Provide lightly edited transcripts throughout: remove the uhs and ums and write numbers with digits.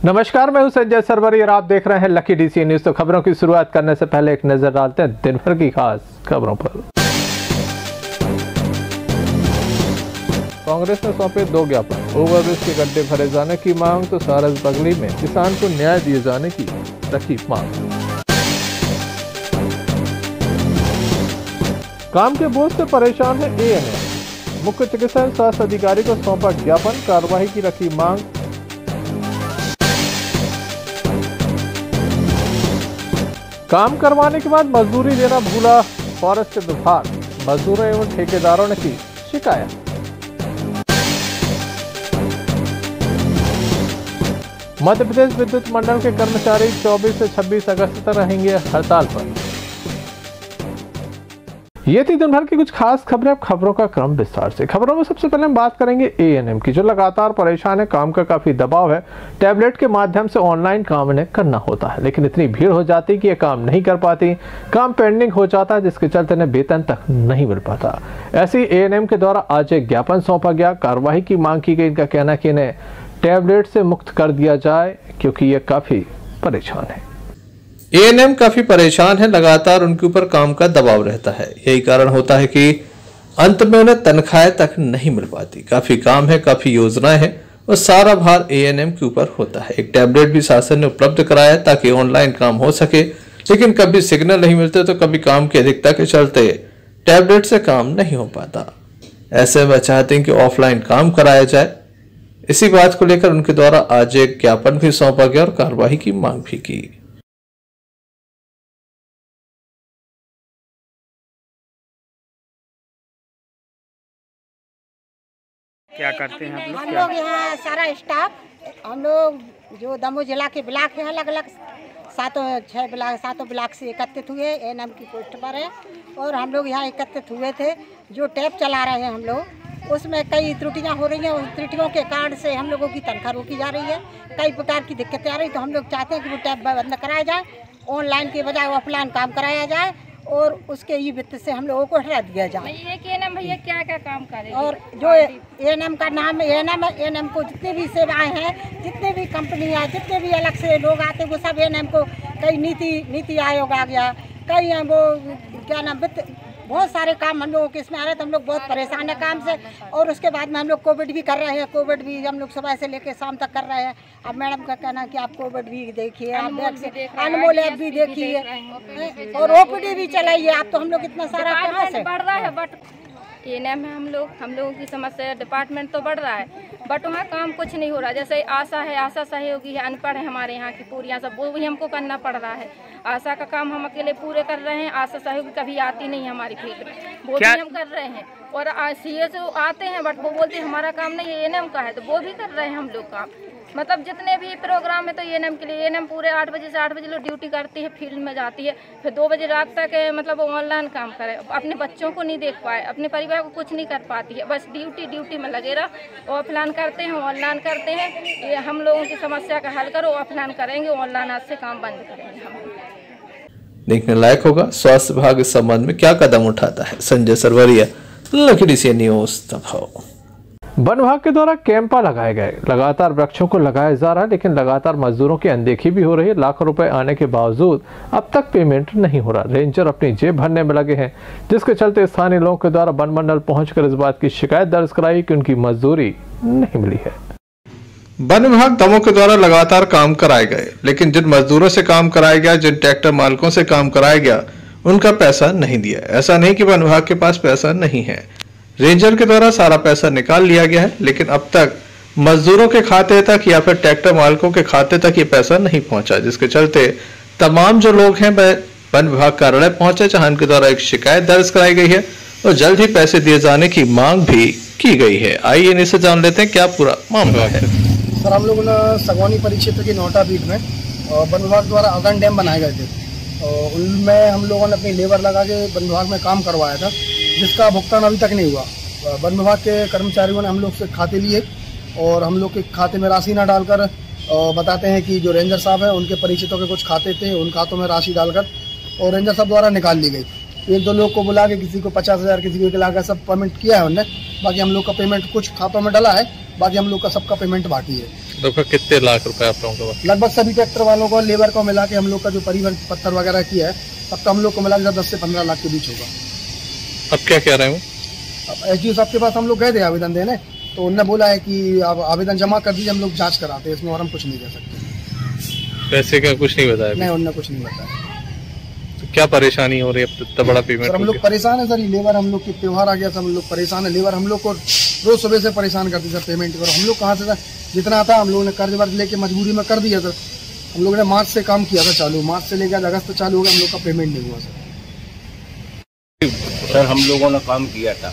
नमस्कार, मैं हूं संजय सरवरी और आप देख रहे हैं लकी डीसी न्यूज। तो खबरों की शुरुआत करने से पहले एक नजर डालते हैं दिन भर की खास खबरों पर। कांग्रेस ने सौंपे 2 ज्ञापन, ओवरब्रिज के गड्ढे भरे जाने की मांग तो सारस बगली में किसान को न्याय दिए जाने की रखी मांग। काम के बोझ से परेशान है एएनएम, मुख्य चिकित्सा स्वास्थ्य अधिकारी को सौंपा ज्ञापन, कार्रवाई की रखी मांग। काम करवाने के बाद मजदूरी देना भूला फॉरेस्ट विभाग, मजदूरों एवं ठेकेदारों ने की शिकायत। मध्य प्रदेश विद्युत मंडल के कर्मचारी 24 से 26 अगस्त तक रहेंगे हड़ताल पर। ये थी दिन भर की कुछ खास खबरें। अब खबरों का क्रम विस्तार से। खबरों में सबसे पहले हम बात करेंगे एएनएम की, जो लगातार परेशान है। काम का काफी दबाव है, टैबलेट के माध्यम से ऑनलाइन काम इन्हें करना होता है, लेकिन इतनी भीड़ हो जाती है कि ये काम नहीं कर पाती, काम पेंडिंग हो जाता है, जिसके चलते इन्हें वेतन तक नहीं मिल पाता। ऐसी एएनएम के द्वारा आज एक ज्ञापन सौंपा गया, कार्रवाई की मांग की गई। इनका कहना है कि इन्हें टैबलेट से मुक्त कर दिया जाए, क्योंकि ये काफी परेशान है। एएनएम काफी परेशान है, लगातार उनके ऊपर काम का दबाव रहता है। यही कारण होता है कि अंत में उन्हें तनख्वाहें तक नहीं मिल पाती। काफी काम है, काफी योजनाएं हैं और सारा भार एएनएम के ऊपर होता है। एक टैबलेट भी शासन ने उपलब्ध कराया है ताकि ऑनलाइन काम हो सके, लेकिन कभी सिग्नल नहीं मिलते तो कभी काम की अधिकता के चलते टैबलेट से काम नहीं हो पाता। ऐसे में चाहते हैं कि ऑफलाइन काम कराया जाए। इसी बात को लेकर उनके द्वारा आज एक ज्ञापन भी सौंपा गया और कार्रवाई की मांग भी की। क्या करते हैं आप लोग? हम लोग यहाँ सारा स्टाफ, हम लोग जो दमोह जिला के ब्लॉक हैं, अलग अलग 7 ब्लॉक से एकत्रित हुए एएनएम की पोस्ट पर है। और हम लोग यहाँ एकत्रित हुए थे। जो टैब चला रहे हैं हम लोग, उसमें कई त्रुटियाँ हो रही हैं। उन त्रुटियों के कारण से हम लोगों की तनख्वाह रोकी जा रही है, कई प्रकार की दिक्कतें आ रही। तो हम लोग चाहते हैं कि वो टैब बंद कराया जाए, ऑनलाइन के बजाय ऑफलाइन काम कराया जाए और उसके ई वित्त से हम लोगों को हटा दिया जाए। ये एएनएम भैया क्या क्या काम करें? और जो एएनएम का नाम है एएनएम को जितनी भी सेवाएं हैं, जितने भी कंपनियां, जितने भी अलग से लोग आते हैं, वो सब एएनएम को, कई नीति आयोग आ गया, कई वो क्या नाम, वित्त, बहुत सारे काम हम लोगों के इसमें आ रहे थे। हम लोग बहुत परेशान है काम से। और उसके बाद में हम लोग कोविड भी कर रहे हैं, कोविड भी हम लोग सुबह से लेकर शाम तक कर रहे हैं। अब मैडम का कहना है कि आप कोविड भी देखिए, आप अनमोल ऐप भी देखिए और ओपीडी भी चलाइए। आप तो हम लोग इतना सारा कहाँ से बढ़ रहा है, बट एएनएम में हम लोगों की समस्या, डिपार्टमेंट तो बढ़ रहा है, बट वहाँ काम कुछ नहीं हो रहा। जैसे आशा है, आशा सहयोगी है, अनपढ़ है हमारे यहाँ की पूरियाँ सब, वो भी हमको करना पड़ रहा है। आशा का काम हम अकेले पूरे कर रहे हैं, आशा सहयोगी कभी आती नहीं है हमारी फील्ड में, वो भी हम कर रहे हैं। और सीएस आते हैं, बट वो बोलते हैं हमारा काम नहीं है, एएनएम का है, तो वो भी कर रहे हैं हम लोग काम। मतलब जितने भी प्रोग्राम है तो एएनएम के लिए, एएनएम पूरे 8 बजे से 8 बजे लोग ड्यूटी करती है, फील्ड में जाती है, फिर 2 बजे रात तक मतलब ऑनलाइन काम करे। अपने बच्चों को नहीं देख पाए, अपने परिवार को कुछ नहीं कर पाती है, बस ड्यूटी में लगे रहा। ऑफलाइन करते हैं, ऑनलाइन करते हैं। ये हम लोगों की समस्या का हल करो, ऑफलाइन करेंगे, ऑनलाइन आज से काम बंद करेंगे हम। देखने लायक होगा स्वास्थ्य विभाग इस संबंध में क्या कदम उठाता है। Sanjay Sarwariya, Lucky DC news Damoh. वन विभाग के द्वारा कैंपा लगाए गए, लगातार वृक्षों को लगाया जा रहा है, लेकिन लगातार मजदूरों की अनदेखी भी हो रही है। लाखों रुपए आने के बावजूद अब तक पेमेंट नहीं हो रहा। रेंजर अपनी जेब भरने में लगे हैं, जिसके चलते स्थानीय लोगों के द्वारा वन मंडल पहुंचकर इस बात की शिकायत दर्ज कराई कि उनकी मजदूरी नहीं मिली है। वन विभाग दमोह के द्वारा लगातार काम कराए गए, लेकिन जिन मजदूरों से काम कराया गया, जिन ट्रैक्टर मालिकों से काम कराया गया, उनका पैसा नहीं दिया। ऐसा नहीं कि वन विभाग के पास पैसा नहीं है, रेंजर के द्वारा सारा पैसा निकाल लिया गया है, लेकिन अब तक मजदूरों के खाते तक या फिर ट्रैक्टर मालिकों के खाते तक ये पैसा नहीं पहुंचा, जिसके चलते तमाम जो लोग हैं वन विभाग कार्यालय पहुंचे, जहां उनके द्वारा एक शिकायत दर्ज कराई गई है और जल्द ही पैसे दिए जाने की मांग भी की गई है। आइए इनसे जान लेते हैं क्या पूरा मामला है। सर, हम लोगों ने सगौनी परिक्षेत्र की नोटा बीट में वन विभाग द्वारा अगन डैम बनाए गए थे, उनमें हम लोगों ने अपनी लेबर लगा के वन विभाग में काम करवाया था, जिसका भुगतान अभी तक नहीं हुआ। वन विभाग के कर्मचारियों ने हम लोग से खाते लिए और हम लोग के खाते में राशि ना डालकर बताते हैं कि जो रेंजर साहब हैं उनके परिचितों के कुछ खाते थे, उन खातों में राशि डालकर और रेंजर साहब द्वारा निकाल ली गई। 1-2 लोग को बुला के किसी को 50,000, किसी को 1 लाख का सब पेमेंट किया है उन्होंने। बाकी हम लोग का पेमेंट कुछ खातों में डला है, बाकी हम लोग का सबका पेमेंट बाकी है। लगभग कितने लाख रुपए आप लोगों को? लगभग सभी ट्रैक्टर वालों को, लेबर को मिला के हम लोग का जो परिवहन पत्थर वगैरह किया है, तब तो हम लोग को मिला के 10 से 15 लाख के बीच होगा। अब क्या कह रहे हो? अब एसडीओ साहब के पास हम लोग गए थे आवेदन देने, तो उन्होंने बोला है कि आप आवेदन जमा कर दीजिए, हम लोग जांच कराते हैं इसमें, और हम कुछ नहीं कह सकते। पैसे का कुछ नहीं बताया? नहीं, उन्होंने कुछ नहीं बताया। तो क्या परेशानी हो रही है अब इतना बड़ा पेमेंट? सर हम लोग परेशान है सर, ये लेबर हम लोग के त्योहार आ गया, सब हम लोग परेशान है। लेबर हम लोग को रोज सुबह से परेशान करती सर पेमेंट करो। हम लोग कहाँ से सर, जितना आता हम लोगों ने कर्ज वर्ज लेके मजबूरी में कर दिया सर। हम लोगों ने मार्च से काम किया था चालू, मार्च से लेकर अगस्त चालू हो गया, हम लोग का पेमेंट नहीं हुआ सर। हम लोगों ने काम किया था,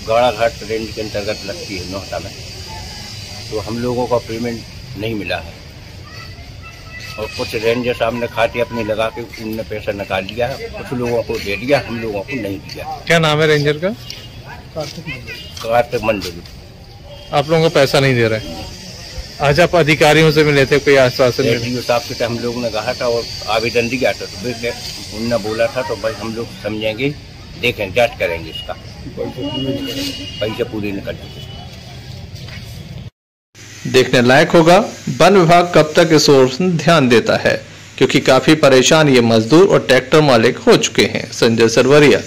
गाड़ाघाट रेंज के अंतर्गत लगती है नोहटा में, तो हम लोगों का पेमेंट नहीं मिला है। और कुछ रेंजर साहब ने खाते अपने लगा के उनने पैसा निकाल लिया है, कुछ लोगों को दे दिया, हम लोगों को नहीं दिया। क्या नाम है रेंजर का? कार्तिक मंडल। आप लोगों को पैसा नहीं दे रहे? आज आप अधिकारियों से मिले थे, कोई आश्वासन? एसडीओ साहब से हम लोग ने कहा था और आवेदन दिया था, तो उनने बोला था तो भाई हम लोग समझेंगे, देखें, जांच करेंगे, इसका पैसे पूरे निकल चुके। देखने लायक होगा वन विभाग कब तक इस ओर ध्यान देता है, क्योंकि काफी परेशान ये मजदूर और ट्रैक्टर मालिक हो चुके हैं। संजय सरवरिया,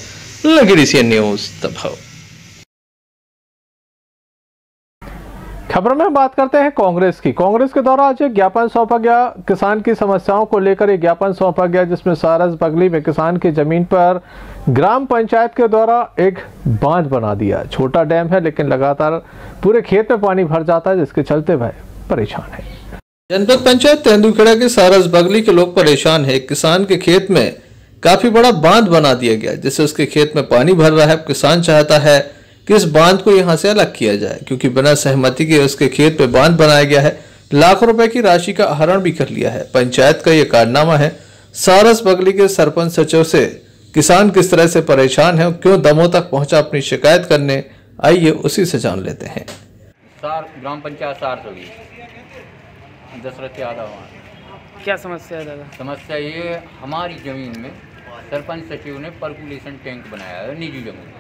लकीडी सीएन न्यूज, दबाव। खबरों में बात करते हैं कांग्रेस की। कांग्रेस के द्वारा आज एक ज्ञापन सौंपा गया, किसान की समस्याओं को लेकर एक ज्ञापन सौंपा गया, जिसमें सारस बगली में किसान की जमीन पर ग्राम पंचायत के द्वारा एक बांध बना दिया। छोटा डैम है, लेकिन लगातार पूरे खेत में पानी भर जाता है, जिसके चलते वह परेशान है। जनपद पंचायत तेंदुखेड़ा के सारस बगली के लोग परेशान है। किसान के खेत में काफी बड़ा बांध बना दिया गया, जिससे उसके खेत में पानी भर रहा है। किसान चाहता है कि इस बांध को यहां से अलग किया जाए, क्योंकि बिना सहमति के उसके खेत में बांध बनाया गया है। लाखों रुपए की राशि का आहरण भी कर लिया है। पंचायत का यह कारनामा है। सारस बगली के सरपंच सचिव से किसान किस तरह से परेशान है, क्यों दमोह तक पहुंचा अपनी शिकायत करने, आइए उसी से जान लेते हैं। ग्राम पंचायत सारस दशरथ यादव। क्या समस्या है दादा? समस्या ये, हमारी जमीन में सरपंच सचिव ने पर्कुलेशन टैंक बनाया है, निजी जमीन।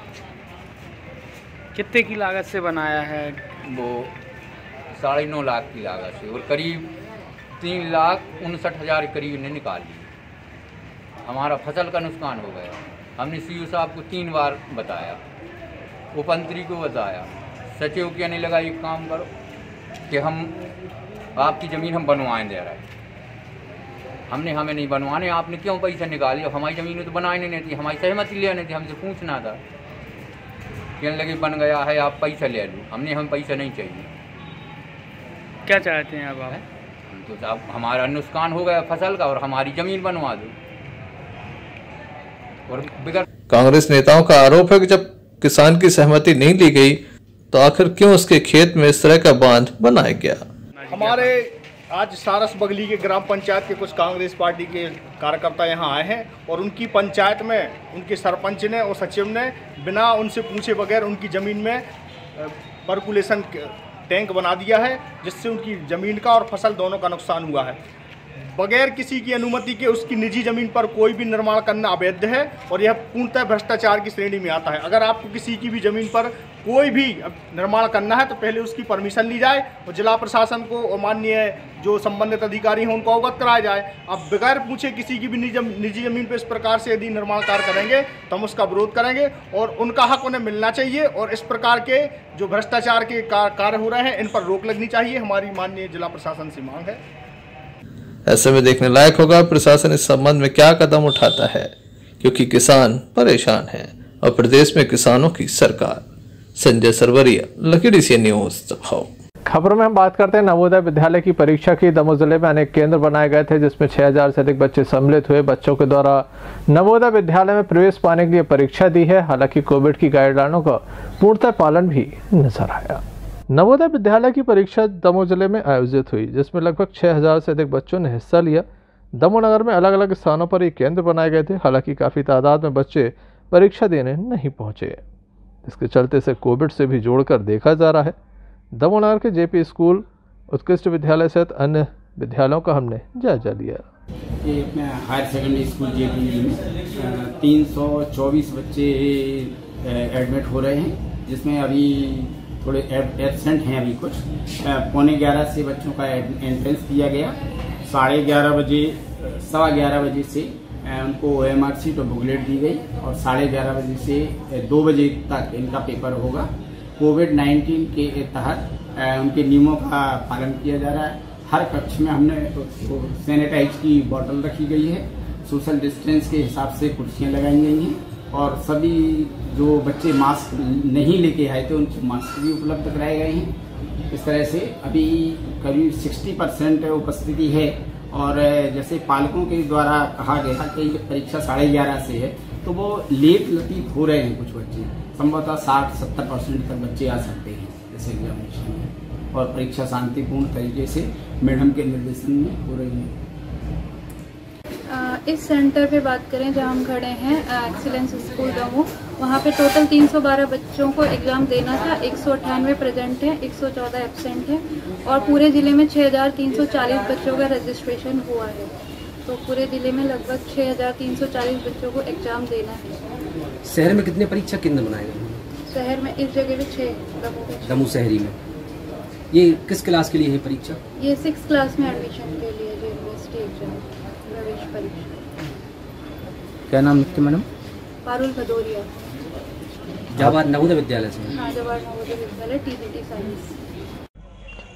कितने की लागत से बनाया है? वो 9.5 लाख की लागत से, और करीब 3,59,000 करीब इन्हें निकाल ली। हमारा फसल का नुकसान हो गया। हमने सीओ साहब को 3 बार बताया, उपमंत्री को बताया, सचिव के आने लगा एक काम करो कि हम आपकी ज़मीन हम बनवाएं दे रहे हैं। हमने हमें नहीं बनवाने, आपने क्यों पैसा निकाले? हमारी ज़मीन में तो बनाई नहीं थी, हमारी सहमति लेनी थी, हमसे पूछना था। कहने लगे बन गया है, आप पैसा ले लो। हमने हम पैसा नहीं चाहिए। क्या चाहते हैं अब आप? हम तो साहब हमारा नुकसान हो गया फसल का, और हमारी ज़मीन बनवा दो। और कांग्रेस नेताओं का आरोप है कि जब किसान की सहमति नहीं ली गई, तो आखिर क्यों उसके खेत में इस तरह का बांध बनाया गया। हमारे आज सारस बगली के ग्राम पंचायत के कुछ कांग्रेस पार्टी के कार्यकर्ता यहाँ आए हैं, और उनकी पंचायत में उनके सरपंच ने और सचिव ने बिना उनसे पूछे बगैर उनकी ज़मीन में पर्कुलेशन टैंक बना दिया है, जिससे उनकी ज़मीन का और फसल दोनों का नुकसान हुआ है। बगैर किसी की अनुमति के उसकी निजी ज़मीन पर कोई भी निर्माण करना अवैध है, और यह पूर्णतः भ्रष्टाचार की श्रेणी में आता है। अगर आपको किसी की भी ज़मीन पर कोई भी निर्माण करना है, तो पहले उसकी परमिशन ली जाए और जिला प्रशासन को और माननीय जो संबंधित अधिकारी हैं उनको अवगत कराया जाए। अब बगैर पूछे किसी की भी निजी ज़मीन पर इस प्रकार से यदि निर्माण कार्य करेंगे तो हम उसका विरोध करेंगे, और उनका हक उन्हें मिलना चाहिए। और इस प्रकार के जो भ्रष्टाचार के कार्य हो रहे हैं, इन पर रोक लगनी चाहिए, हमारी माननीय जिला प्रशासन से मांग है। ऐसे में देखने लायक होगा प्रशासन इस संबंध में क्या कदम उठाता है, क्योंकि किसान परेशान हैं और प्रदेश में किसानों की सरकार। संजय सरवरिया, लकीडी सीएन न्यूज, दबाव। खबरों में हम बात करते हैं नवोदय विद्यालय की परीक्षा की। दमोह जिले में अनेक केंद्र बनाए गए थे, जिसमें 6000 से अधिक बच्चे सम्मिलित हुए। बच्चों के द्वारा नवोदय विद्यालय में प्रवेश पाने के लिए परीक्षा दी है। हालांकि कोविड की गाइडलाइनों का पूर्णतः पालन भी नजर आया। नवोदय विद्यालय की परीक्षा दमोह जिले में आयोजित हुई, जिसमें लगभग 6000 से अधिक बच्चों ने हिस्सा लिया। दमोह नगर में अलग अलग स्थानों पर ये केंद्र बनाए गए थे। हालांकि काफ़ी तादाद में बच्चे परीक्षा देने नहीं पहुंचे, इसके चलते से कोविड से भी जोड़कर देखा जा रहा है। दमोह नगर के जेपी स्कूल, उत्कृष्ट विद्यालय सहित अन्य विद्यालयों का हमने जायजा लिया। ये अपने हायर सेकेंडरी स्कूल जेपी में 324 बच्चे एडमिट हो रहे हैं, जिसमें अभी थोड़े एब्सेंट हैं अभी कुछ। 11:15 से बच्चों का एंट्रेंस दिया गया। 11:30 बजे 11:15 बजे से उनको OMR शीट और बुकलेट दी गई और 11:30 बजे से 2 बजे तक इनका पेपर होगा। कोविड-19 के तहत उनके नियमों का पालन किया जा रहा है। हर कक्ष में हमने सैनिटाइज की बोतल रखी गई है, सोशल डिस्टेंस के हिसाब से कुर्सियां लगाई गई हैं और सभी जो बच्चे मास्क नहीं लेके आए थे उनको मास्क भी उपलब्ध कराए गए हैं। इस तरह से अभी करीब 60% उपस्थिति है और जैसे पालकों के द्वारा कहा गया कि परीक्षा 11:30 से है तो वो लेट लतीफ हो रहे हैं। कुछ बच्चे संभवतः 60-70% तक बच्चे आ सकते हैं जैसे एग्जामिनेशन में, और परीक्षा शांतिपूर्ण तरीके से मैडम के निर्देशन में हो रही है। इस सेंटर पे बात करें जहां हम खड़े हैं एक्सीलेंस स्कूल दमोह, वहां पे टोटल 312 बच्चों को एग्जाम देना था। 198 प्रेजेंट हैं, 114 एब्सेंट हैं और पूरे जिले में 6340 बच्चों का रजिस्ट्रेशन हुआ है। तो पूरे जिले में लगभग 6340 बच्चों को एग्जाम देना है। शहर में कितने परीक्षा केंद्र बनाए गए हैं? शहर में इस जगह पे 6 दमोह शहरी में। ये किस क्लास के लिए है परीक्षा? ये 6 क्लास में एडमिशन के लिए यूनिवर्सिटी एग्जाम प्रवेश परीक्षा। क्या नाम लिखते मैडम? पारुल भदौरिया। जवाहर नवोदय विद्यालय से? हाँ, जवाहर नवोदय विद्यालय, TBT साइंस।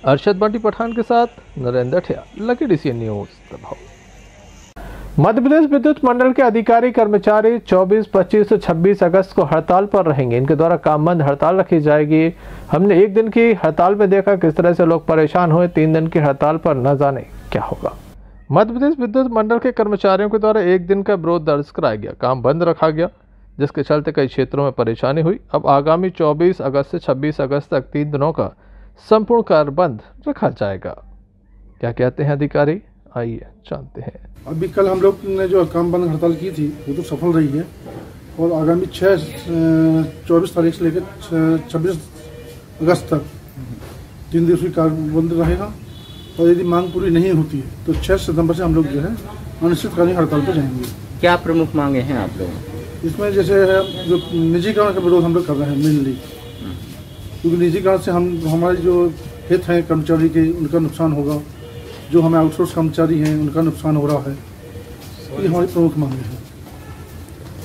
अरशद बंटी पठान के साथ नरेंद्र ठिया, lucky DCN news Damoh. Madhya Pradesh विद्युत मंडल के अधिकारी कर्मचारी 24, 25 और 26 अगस्त को हड़ताल पर रहेंगे। इनके द्वारा काम बंद हड़ताल रखी जाएगी। हमने एक दिन की हड़ताल में देखा किस तरह से लोग परेशान हुए। 3 दिन की हड़ताल पर न जाने क्या होगा। मध्य प्रदेश विद्युत मंडल के कर्मचारियों के द्वारा एक दिन का विरोध दर्ज कराया गया, काम बंद रखा गया, जिसके चलते कई क्षेत्रों में परेशानी हुई। अब आगामी 24 अगस्त से 26 अगस्त तक 3 दिनों का संपूर्ण कार्य बंद रखा जाएगा। क्या कहते हैं अधिकारी, आइए जानते हैं। अभी कल हम लोग ने जो काम बंद हड़ताल की थी वो तो सफल रही है और आगामी 24 तारीख से लेकर 26 अगस्त तक 3 दिवसीय कार्य बंद रहेगा और यदि मांग पूरी नहीं होती है तो 6 सितंबर से हम लोग जो है अनिश्चितकालीन हड़ताल पर जाएंगे। क्या प्रमुख मांगे हैं आप लोग? इसमें जैसे है जो निजीकरण का विरोध हम लोग कर रहे हैं मेनली, क्योंकि निजीकरण से हमारे जो हित हैं कर्मचारी के उनका नुकसान होगा, जो हमें आउटसोर्स कर्मचारी हैं उनका नुकसान हो रहा है। ये हमारी प्रमुख मांग है।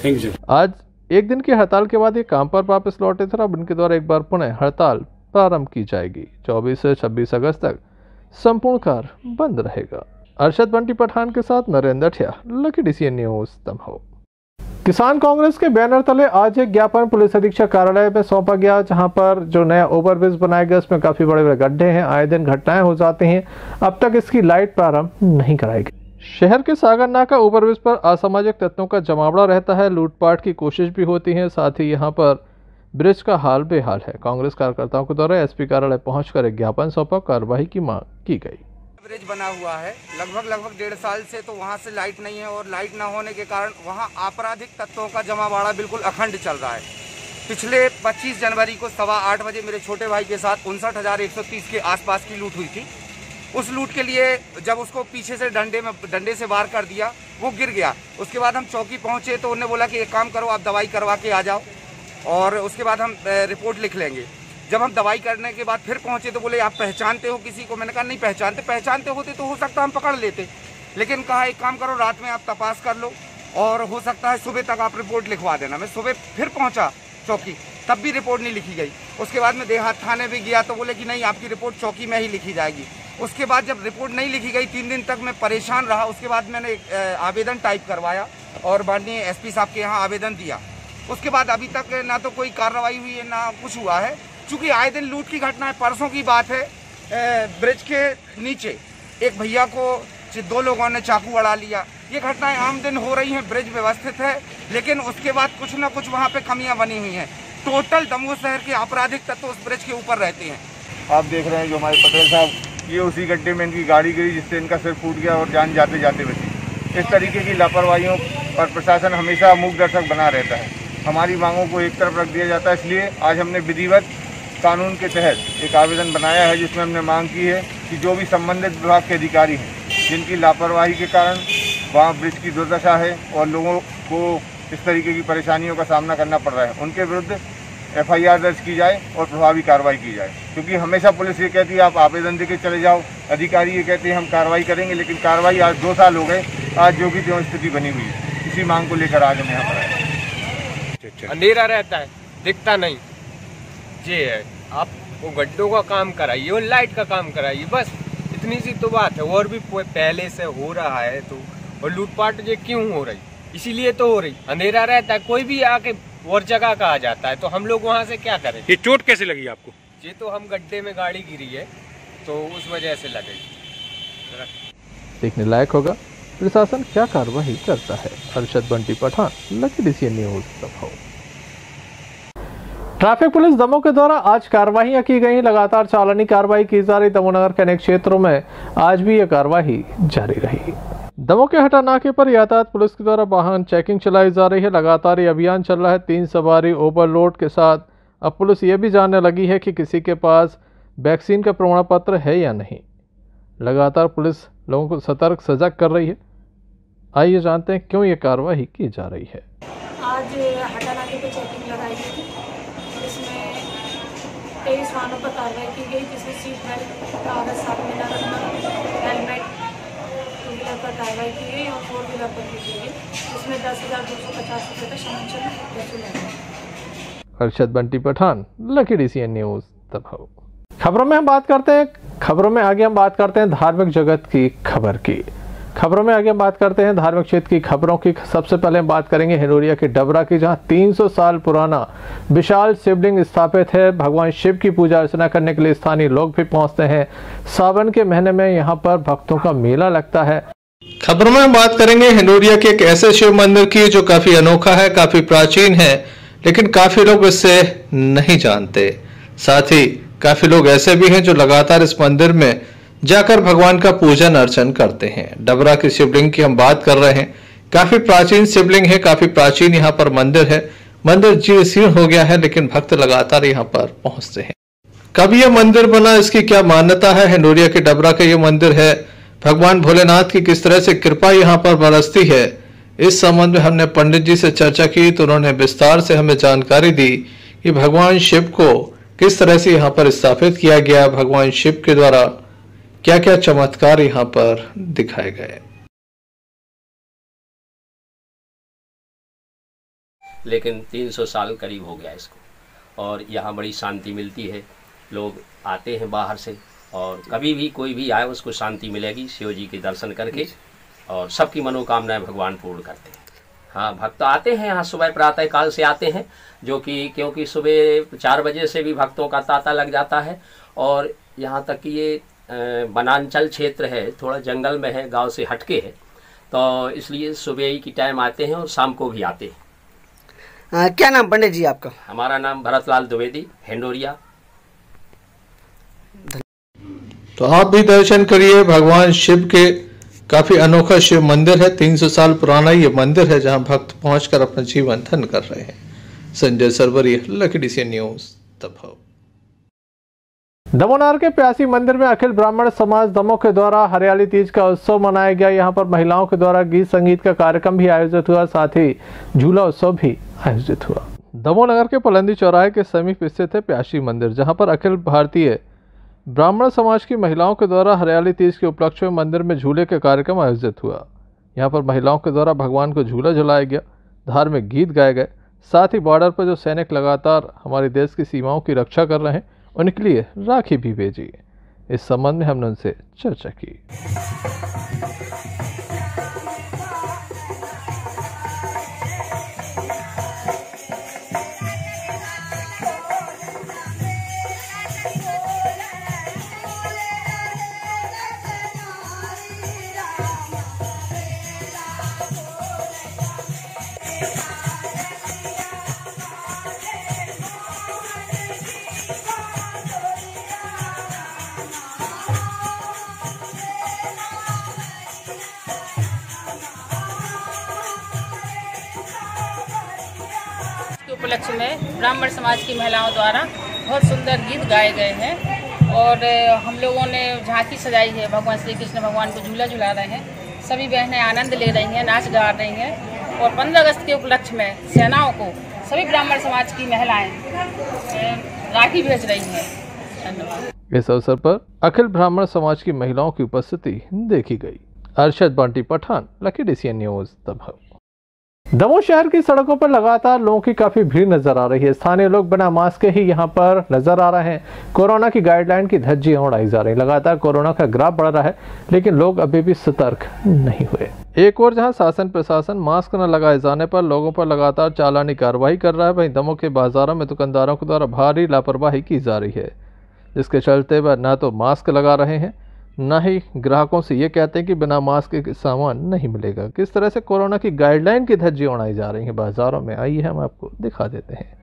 Thank you. आज एक दिन की हड़ताल के बाद ये काम पर वापस लौटे थे। अब इनके द्वारा एक बार पुनः हड़ताल प्रारंभ की जाएगी। 24 से 26 अगस्त तक संपूर्ण कार्य बंद रहेगा। अरशद बंटी पठान के साथ नरेंद्र ठिया, लकी DCN न्यूज दमोह। किसान कांग्रेस के बैनर तले आज एक ज्ञापन पुलिस अधीक्षक कार्यालय में सौंपा गया, जहां पर जो नया ओवरब्रिज बनाया गया उसमें काफी बड़े बड़े गड्ढे हैं, आए दिन घटनाएं हो जाती हैं। अब तक इसकी लाइट प्रारंभ नहीं कराई गई। शहर के सागर नाका ओवरब्रिज पर असामाजिक तत्वों का जमावड़ा रहता है, लूटपाट की कोशिश भी होती है, साथ ही यहाँ पर ब्रिज का हाल बेहाल है। कांग्रेस कार्यकर्ताओं के द्वारा SP कार्यालय पहुंचकर एक ज्ञापन सौंपा, कार्रवाई की मांग की गई। ब्रिज बना हुआ है लगभग 1.5 साल से, तो वहाँ से लाइट नहीं है और लाइट ना होने के कारण वहाँ आपराधिक तत्वों का जमावाड़ा बिल्कुल अखंड चल रहा है। पिछले 25 जनवरी को 8:15 बजे मेरे छोटे भाई के साथ 59,130 के आसपास की लूट हुई थी। उस लूट के लिए जब उसको पीछे से डंडे से वार कर दिया, वो गिर गया। उसके बाद हम चौकी पहुँचे तो उन्होंने बोला कि एक काम करो, आप दवाई करवा के आ जाओ और उसके बाद हम रिपोर्ट लिख लेंगे। जब हम दवाई करने के बाद फिर पहुंचे तो बोले आप पहचानते हो किसी को? मैंने कहा नहीं पहचानते होते तो हो सकता हम पकड़ लेते, लेकिन कहा एक काम करो, रात में आप तपास कर लो और हो सकता है सुबह तक आप रिपोर्ट लिखवा देना। मैं सुबह फिर पहुंचा चौकी, तब भी रिपोर्ट नहीं लिखी गई। उसके बाद मैं देहात थाने भी गया तो बोले कि नहीं, आपकी रिपोर्ट चौकी में ही लिखी जाएगी। उसके बाद जब रिपोर्ट नहीं लिखी गई, 3 दिन तक मैं परेशान रहा। उसके बाद मैंने आवेदन टाइप करवाया और माननीय SP साहब के यहाँ आवेदन दिया। उसके बाद अभी तक ना तो कोई कार्रवाई हुई है ना कुछ हुआ है, चूँकि आए दिन लूट की घटना है। परसों की बात है, ब्रिज के नीचे एक भैया को 2 लोगों ने चाकू अड़ा लिया। ये घटनाएं आम दिन हो रही हैं। ब्रिज व्यवस्थित है, लेकिन उसके बाद कुछ ना कुछ वहाँ पे कमियां बनी हुई हैं। टोटल दमोह शहर के आपराधिक तत्व उस ब्रिज के ऊपर रहते हैं। आप देख रहे हैं जो हमारे पटेल साहब, ये उसी गड्ढे में इनकी गाड़ी गिरी जिससे इनका सिर फूट गया और जान जाते जाते बची। इस तरीके की लापरवाहियों पर प्रशासन हमेशा मूक दर्शक बना रहता है। हमारी मांगों को एक तरफ रख दिया जाता है। इसलिए आज हमने विधिवत कानून के तहत एक आवेदन बनाया है, जिसमें हमने मांग की है कि जो भी संबंधित विभाग के अधिकारी हैं जिनकी लापरवाही के कारण वहाँ ब्रिज की दुर्दशा है और लोगों को इस तरीके की परेशानियों का सामना करना पड़ रहा है, उनके विरुद्ध FIR दर्ज की जाए और प्रभावी कार्रवाई की जाए। क्योंकि हमेशा पुलिस ये कहती है आप आवेदन देके चले जाओ, अधिकारी ये कहते हैं हम कार्रवाई करेंगे, लेकिन कार्रवाई आज 2 साल हो गए, आज जो की त्यों स्थिति बनी हुई है। इसी मांग को लेकर आज हम यहाँ पर आए। अंधेरा रहता है, दिखता नहीं, ये है आप वो गड्ढों का काम कराइए और लाइट का काम कराइए, बस इतनी सी तो बात है। और भी पहले से हो रहा है तो, और लूटपाट ये क्यों हो रही, इसीलिए तो हो रही। अंधेरा रहता है, कोई भी आके और जगह का आ जाता है, तो हम लोग वहाँ से क्या करें। ये चोट कैसे लगी आपको? ये तो हम गड्ढे में गाड़ी गिरी है तो उस वजह से लगी। देखने लायक होगा प्रशासन क्या कार्रवाई करता है। Arshad Bunty Pathan, Lucky DCN news Damoh. Traffic police Damoh के द्वारा आज कार्रवाइयां की गई। लगातार चालानी कार्रवाई की जा रही। दमोह नगर के अनेक क्षेत्रों में आज भी यह कार्रवाई जारी रही। दमोह के हटा नाके पर यातायात पुलिस के द्वारा वाहन चेकिंग चलाई जा रही है। लगातार ये अभियान चल रहा है। 3 सवारी ओवरलोड के साथ अब पुलिस ये भी जानने लगी है कि किसी के पास वैक्सीन का प्रमाण पत्र है या नहीं। लगातार पुलिस लोगों को सतर्क सजग कर रही है। आइए जानते हैं क्यों ये कार्रवाई की जा रही है। आज हटा नाके पर चेकिंग लगाई गई थी, जिसमें 23 वाहनों पर कार्रवाई की गई, जिसमें सीट बेल्ट, कागज साथ में न रखना, हेलमेट, 2 व्हीलर पर कार्रवाई की गई और 4 व्हीलर पर भी की गई। इसमें 10,250 रुपये का शमन वसूला गया। Arshad Bunty Pathan, Lucky DCN news Damoh. खबरों में हम बात करते हैं, खबरों में आगे हम बात करते हैं धार्मिक जगत की खबर की। खबरों में आगे हम बात करते हैं धार्मिक क्षेत्र की खबरों की। सबसे पहले हम बात करेंगे हिंडोरिया के डबरा की, जहां 300 साल पुराना विशाल शिवलिंग स्थापित है। भगवान शिव की पूजा अर्चना करने के लिए स्थानीय लोग भी पहुंचते हैं। सावन के महीने में यहां पर भक्तों का मेला लगता है। खबरों में हम बात करेंगे हिंडोरिया के एक ऐसे शिव मंदिर की जो काफी अनोखा है, काफी प्राचीन है, लेकिन काफी लोग इससे नहीं जानते। साथ ही काफी लोग ऐसे भी हैं जो लगातार इस मंदिर में जाकर भगवान का पूजन अर्चन करते हैं। डबरा की शिवलिंग की हम बात कर रहे हैं। काफी प्राचीन शिवलिंग है, काफी प्राचीन यहाँ पर मंदिर है। मंदिर जीर्ण शीर्ण हो गया है, लेकिन भक्त लगातार यहाँ पर पहुंचते हैं। कब यह मंदिर बना, इसकी क्या मान्यता है? हिंडोरिया के डबरा का ये मंदिर है। भगवान भोलेनाथ की किस तरह से कृपा यहाँ पर बरसती है, इस संबंध में हमने पंडित जी से चर्चा की तो उन्होंने विस्तार से हमें जानकारी दी कि भगवान शिव को किस तरह से यहाँ पर स्थापित किया गया, भगवान शिव के द्वारा क्या क्या चमत्कार यहाँ पर दिखाए गए। लेकिन 300 साल करीब हो गया इसको, और यहाँ बड़ी शांति मिलती है। लोग आते हैं बाहर से, और कभी भी कोई भी आए उसको शांति मिलेगी शिव जी के दर्शन करके, और सबकी मनोकामनाएं भगवान पूर्ण करते हैं। हाँ, भक्त आते हैं यहाँ सुबह प्रातः काल से आते हैं, जो कि क्योंकि सुबह 4 बजे से भी भक्तों का तांता लग जाता है। और यहाँ तक कि ये वनांचल क्षेत्र है, थोड़ा जंगल में है, गांव से हटके है, तो इसलिए सुबह ही की टाइम आते हैं और शाम को भी आते हैं। क्या नाम पंडित जी आपका? हमारा नाम भरतलाल द्विवेदी, हिंडोरिया। तो आप भी दर्शन करिए भगवान शिव के। काफी अनोखा शिव मंदिर है। 300 साल पुराना ये मंदिर है, जहां भक्त पहुंचकर अपना जीवन धन्य कर रहे हैं। Sanjay Sarwari, lucky DCN news Damoh. Damoh नगर के प्यासी मंदिर में अखिल ब्राह्मण समाज दमोह के द्वारा हरियाली तीज का उत्सव मनाया गया। यहाँ पर महिलाओं के द्वारा गीत संगीत का कार्यक्रम भी आयोजित हुआ, साथ ही झूला उत्सव भी आयोजित हुआ। दमोह नगर के पलंदी चौराहे के समीप स्थित है प्यासी मंदिर, जहाँ पर अखिल भारतीय ब्राह्मण समाज की महिलाओं के द्वारा हरियाली तीज के उपलक्ष्य में मंदिर में झूले के कार्यक्रम आयोजित हुआ। यहाँ पर महिलाओं के द्वारा भगवान को झूला झुलाया गया, धार्मिक गीत गाए गए, साथ ही बॉर्डर पर जो सैनिक लगातार हमारे देश की सीमाओं की रक्षा कर रहे हैं उनके लिए राखी भी भेजी। इस संबंध में हमने उनसे चर्चा की। उपलक्ष्य में ब्राह्मण समाज की महिलाओं द्वारा बहुत सुंदर गीत गाए गए हैं और हम लोगों ने झांकी सजाई है। भगवान श्री कृष्ण भगवान को झूला झुला रहे हैं। सभी बहनें आनंद ले रही हैं, नाच गा रही हैं। और 15 अगस्त के उपलक्ष्य में सेनाओं को सभी ब्राह्मण समाज की महिलाएं राखी भेज रही हैं। धन्यवाद। इस अवसर पर अखिल ब्राह्मण समाज की महिलाओं की उपस्थिति देखी गई। Arshad Bunty Pathan, Lucky DCN news, Damoh. Damoh शहर की सड़कों पर लगातार लोगों की काफी भीड़ नजर आ रही है। स्थानीय लोग बिना मास्क के ही यहां पर नजर आ रहे हैं। कोरोना की गाइडलाइन की धज्जियां उड़ाई जा रही। लगातार कोरोना का ग्राफ बढ़ रहा है, लेकिन लोग अभी भी सतर्क नहीं हुए। एक और जहां शासन प्रशासन मास्क न लगाए जाने पर लोगों पर लगातार चालानी कार्रवाई कर रहा है, वहीं दमोह के बाजारों में दुकानदारों के द्वारा भारी लापरवाही की जा रही है, जिसके चलते वह न तो मास्क लगा रहे हैं, न ही ग्राहकों से ये कहते हैं कि बिना मास्क के सामान नहीं मिलेगा। किस तरह से कोरोना की गाइडलाइन की धज्जियां उड़ाई जा रही हैं बाजारों में, आइए हम आपको दिखा देते हैं।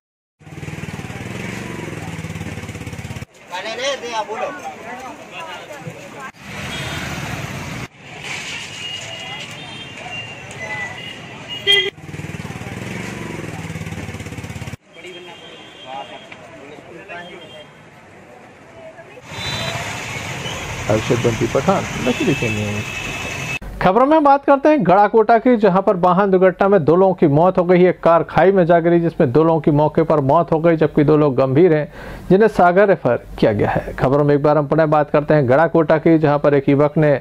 Arshad Bunty Pathan, Lucky DCN news. खबरों में बात करते हैं गड़ाकोटा की, जहां पर वाहन दुर्घटना में 2 लोगों की मौत हो गई। एक कार खाई में जा गिरी, जिसमें 2 लोगों की मौके पर मौत हो गई, जबकि 2 लोग गंभीर हैं, जिन्हें सागर रेफर किया गया है। खबरों में एक बार हम पुनः बात करते हैं गड़ाकोटा की, जहां पर एक युवक ने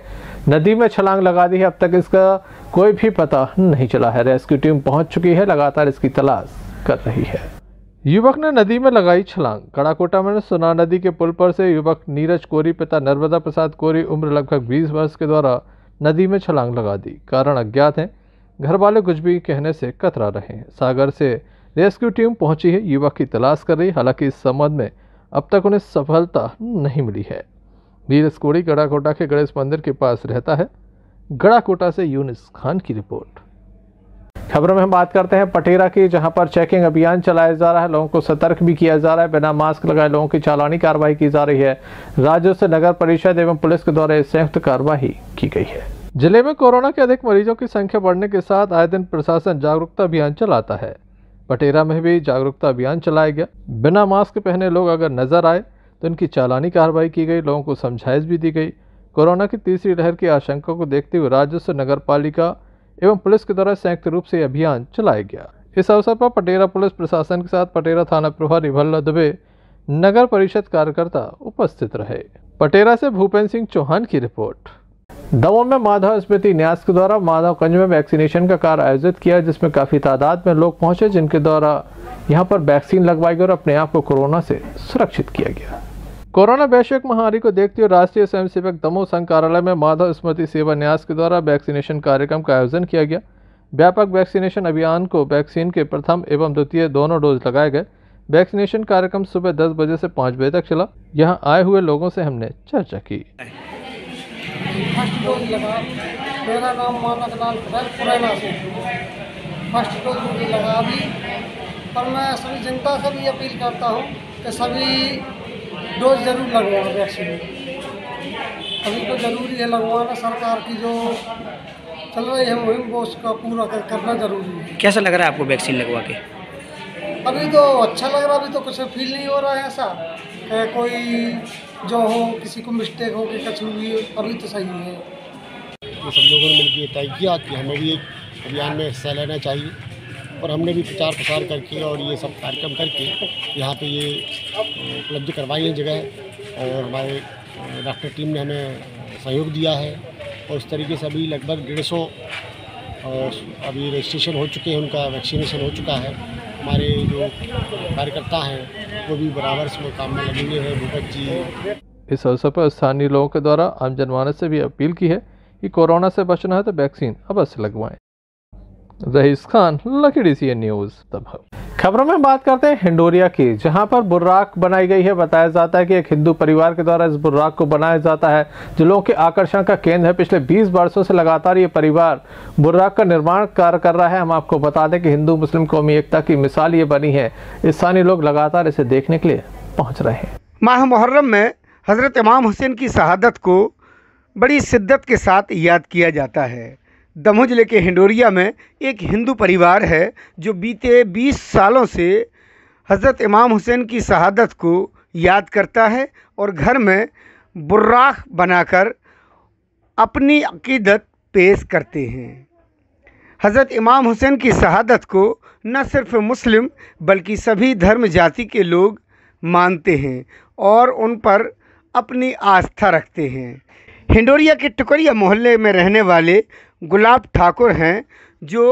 नदी में छलांग लगा दी है। अब तक इसका कोई भी पता नहीं चला है। रेस्क्यू टीम पहुंच चुकी है, लगातार इसकी तलाश कर रही है। युवक ने नदी में लगाई छलांग। गड़ाकोटा में सोना नदी के पुल पर से युवक नीरज कोरी पिता नर्मदा प्रसाद कोरी उम्र लगभग 20 वर्ष के द्वारा नदी में छलांग लगा दी। कारण अज्ञात है, घर वाले कुछ भी कहने से कतरा रहे हैं। सागर से रेस्क्यू टीम पहुंची है, युवक की तलाश कर रही। हालांकि इस संबंध में अब तक उन्हें सफलता नहीं मिली है। नीरज कोरी गड़ाकोटा के गणेश मंदिर के पास रहता है। गड़ाकोटा से यूनिस खान की रिपोर्ट। खबरों में हम बात करते हैं पटेरा की, जहां पर चेकिंग अभियान चलाया जा रहा है। लोगों को सतर्क भी किया जा रहा है। बिना मास्क लगाए लोगों की चालानी कार्रवाई की जा रही है। राज्यों से नगर परिषद एवं पुलिस के द्वारा संयुक्त कार्रवाई की गई है। जिले में कोरोना के अधिक मरीजों की संख्या बढ़ने के साथ आए दिन प्रशासन जागरूकता अभियान चलाता है। पटेरा में भी जागरूकता अभियान चलाया गया। बिना मास्क पहने लोग अगर नजर आए तो उनकी चालानी कार्रवाई की गई। लोगों को समझाइश भी दी गई। कोरोना की तीसरी लहर की आशंका को देखते हुए राजस्व, नगर पालिका एवं पुलिस के द्वारा संयुक्त रूप से अभियान चलाया गया। इस अवसर पर पटेरा पुलिस प्रशासन के साथ पटेरा थाना प्रभारी भल्ला दुबे, नगर परिषद कार्यकर्ता उपस्थित रहे। पटेरा से भूपेंद्र सिंह चौहान की रिपोर्ट। दमोह में माधव स्मृति न्यास के द्वारा माधवगंज में वैक्सीनेशन का कार्य आयोजित किया, जिसमें काफी तादाद में लोग पहुंचे, जिनके द्वारा यहां पर वैक्सीन लगवाई गई और अपने आप को कोरोना से सुरक्षित किया गया। कोरोना वैश्विक महामारी को देखते हुए राष्ट्रीय स्वयंसेवक दमोह संघ कार्यालय में माधव स्मृति सेवा न्यास के द्वारा वैक्सीनेशन कार्यक्रम का आयोजन किया गया। व्यापक वैक्सीनेशन अभियान को वैक्सीन के प्रथम एवं द्वितीय दोनों डोज लगाए गए। वैक्सीनेशन कार्यक्रम सुबह 10 बजे से 5 बजे तक चला। यहाँ आए हुए लोगों से हमने चर्चा की। फर्स्ट डोज लगा, मेरा नाम मानक लाल पुरैना से फर्स्ट डोज मुझे लगा दी। और मैं सभी जनता से भी अपील करता हूँ कि सभी डोज जरूर लगवाएं वैक्सीन। अभी तो जरूरी है लगवाना। सरकार की जो चल रही है मुहिम वो उसका पूरा करना जरूरी है। कैसा लग रहा है आपको वैक्सीन लगवा के? अभी तो अच्छा लग रहा। अभी तो कुछ फील नहीं हो रहा है ऐसा कोई जो हो, किसी को मिस्टेक हो कि कुछ हुई। अभी तो सही है। तो सब लोगों ने मिलकर तय किया कि हमें भी एक अभियान में हिस्सा लेना चाहिए और हमने भी प्रचार प्रसार करके और ये सब कार्यक्रम करके यहाँ पे ये उपलब्ध करवाई है जगह। और हमारे डॉक्टर टीम ने हमें सहयोग दिया है और इस तरीके से अभी लगभग 150 अभी रजिस्ट्रेशन हो चुके हैं, उनका वैक्सीनेशन हो चुका है। हमारे जो कार्यकर्ता हैं वो भी बराबर इसमें काम में लगे हुए हैं। भूपत जी। इस अवसर पर स्थानीय लोगों के द्वारा आम जनमानस से भी अपील की है कि कोरोना से बचना है तो वैक्सीन अवश्य लगवाएं। Rais Khan, lucky DCN news, Damoh. खबरों में बात करते हैं हिंडोरिया की, जहां पर बुर्राक बनाई गई है। बताया जाता है कि एक हिंदू परिवार के द्वारा इस बुर्राक को बनाया जाता है, जो लोगों के आकर्षण का केंद्र है। पिछले 20 वर्षों से लगातार ये परिवार बुर्राक का निर्माण कार्य कर रहा है। हम आपको बता दें कि हिंदू मुस्लिम कौमी एकता की मिसाल ये बनी है। स्थानीय लोग लगातार इसे देखने के लिए पहुँच रहे हैं। माह मुहर्रम में हज़रत इमाम हुसैन की शहादत को बड़ी शिद्दत के साथ याद किया जाता है। दमोह जिले के हिंडोरिया में एक हिंदू परिवार है जो बीते 20 सालों से हज़रत इमाम हुसैन की शहादत को याद करता है और घर में बुर्राक बनाकर अपनी अकीदत पेश करते हैं। हज़रत इमाम हुसैन की शहादत को न सिर्फ मुस्लिम बल्कि सभी धर्म जाति के लोग मानते हैं और उन पर अपनी आस्था रखते हैं। हिंडोरिया के टुकरिया मोहल्ले में रहने वाले गुलाब ठाकुर हैं जो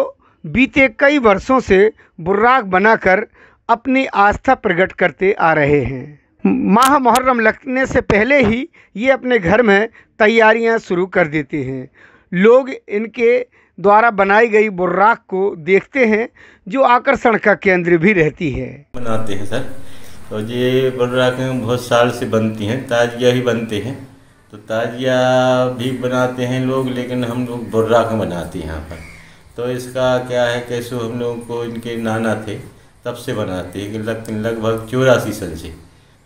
बीते कई वर्षों से बुर्राक बनाकर अपनी आस्था प्रकट करते आ रहे हैं। माह मुहर्रम लगने से पहले ही ये अपने घर में तैयारियां शुरू कर देते हैं। लोग इनके द्वारा बनाई गई बुर्राक को देखते हैं जो आकर्षण का केंद्र भी रहती है। बनाते हैं सर, तो ये बुर्राकें बहुत साल से बनती हैं, ताजिया ही बनते हैं, तो ताजिया भी बनाते हैं लोग, लेकिन हम लोग बुर्राकें बनाते हैं यहाँ पर। तो इसका क्या है, कैसे हम लोगों को इनके नाना थे तब से बनाते हैं कि लगभग 84 सन से।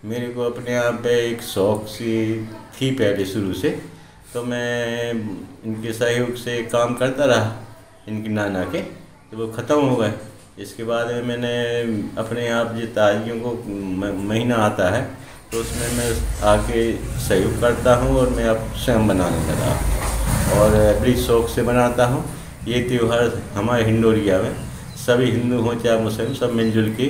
मेरे को अपने आप पे एक शौक़ सी थी पहले शुरू से, तो मैं इनके सहयोग से काम करता रहा इनके नाना के, तो वो ख़त्म हो गए। इसके बाद में मैंने अपने आप जो ताजियों को महीना आता है तो उसमें मैं आके सहयोग करता हूँ और मैं अब स्वयं बनाने लगा और बड़ी शौक़ से बनाता हूँ। ये त्यौहार हमारे हिंडोरिया में सभी हिंदू हों चाहे मुस्लिम सब मिलजुल के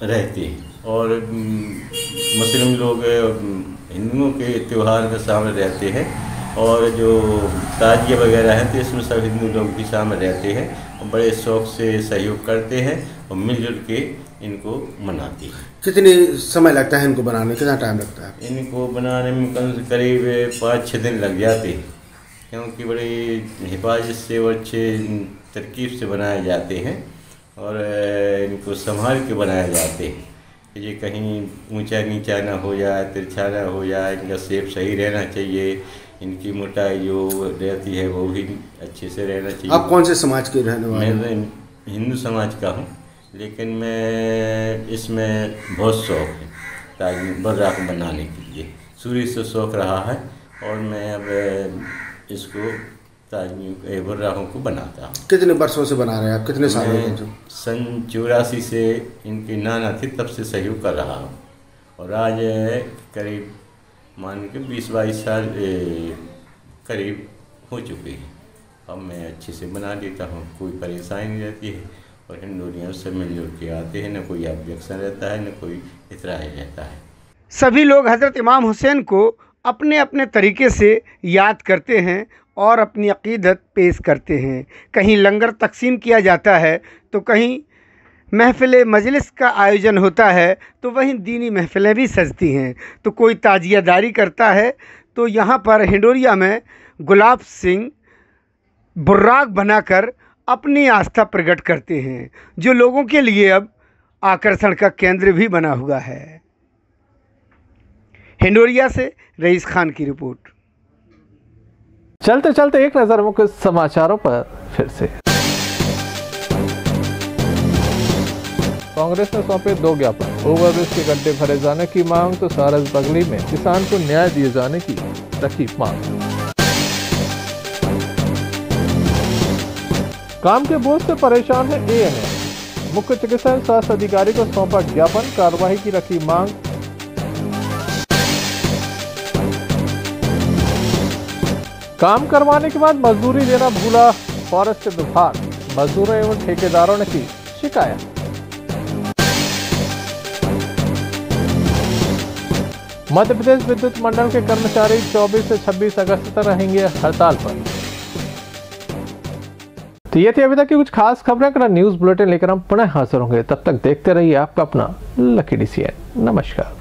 रहते हैं और मुस्लिम लोग हिंदुओं के त्यौहार में शामिल रहते हैं और जो ताजिया वगैरह हैं तो इसमें सब हिंदू लोग भी शामिल रहते हैं और बड़े शौक़ से सहयोग करते हैं और मिलजुल के इनको मनाते हैं। कितने समय लगता है इनको बनाने, कितना टाइम लगता है? इनको बनाने में कम से करीब 5-6 दिन लग जाते हैं, क्योंकि बड़ी हिफाजत से और अच्छे तरकीब से बनाए जाते हैं और इनको संभाल के बनाए जाते हैं कि ये कहीं ऊंचा नीचा ना हो जाए, तिरछा ना हो जाए, इनका शेप सही रहना चाहिए, इनकी मोटाई जो रहती है वो भी अच्छे से रहना चाहिए। आप कौन से समाज के रहने वाले हैं? मैं हिंदू समाज का हूँ, लेकिन मैं इसमें बहुत शौक़ है ताकि बुर्राक बनाने के लिए शुरू से शौक़ रहा है और मैं अब इसको बुर्राकों को बनाता हूँ। कितने वर्षों से बना रहे हैं आप, कितने साल हो गए? सन 84 से इनके नाना थे तब से सहयोग कर रहा हूँ और आज करीब मान के 20-22 साल करीब हो चुके हैं। अब मैं अच्छे से बना देता हूँ, कोई परेशानी नहीं रहती है और हिंडोरिया से मिलजुल के आते हैं, न कोई ऑब्जेक्शन रहता है न कोई इतराज़ रहता है। सभी लोग हज़रत इमाम हुसैन को अपने अपने तरीके से याद करते हैं और अपनी अक़ीदत पेश करते हैं। कहीं लंगर तकसीम किया जाता है तो कहीं महफ़िल मजलिस का आयोजन होता है तो वहीं दीनी महफ़िलें भी सजती हैं। तो कोई ताजियादारी करता है तो यहाँ पर हिंडोरिया में गुलाब सिंह बुर्राक बनाकर अपनी आस्था प्रकट करते हैं जो लोगों के लिए अब आकर्षण का केंद्र भी बना हुआ है। हिंडोरिया से रईस खान की रिपोर्ट। चलते चलते एक नज़र मुख्य समाचारों पर फिर से। कांग्रेस ने सौंपे 2 ज्ञापन, ओवरब्रिज के गड्ढे भरे जाने की मांग तो सारस बगली में किसान को न्याय दिए जाने की रखी मांग। काम के बोझ से परेशान है एएनएम, मुख्य चिकित्सा स्वास्थ्य अधिकारी को सौंपा ज्ञापन, कार्रवाई की रखी मांग। काम करवाने के बाद मजदूरी देना भूला फॉरेस्ट विभाग, मजदूरों एवं ठेकेदारों ने की शिकायत। मध्य प्रदेश विद्युत मंडल के कर्मचारी 24 से 26 अगस्त तक रहेंगे हड़ताल पर। तो ये थी अभी तक की कुछ खास खबरें। अगर न्यूज बुलेटिन लेकर हम पुनः हाजिर होंगे, तब तक देखते रहिए आपका अपना लकी DCN। नमस्कार।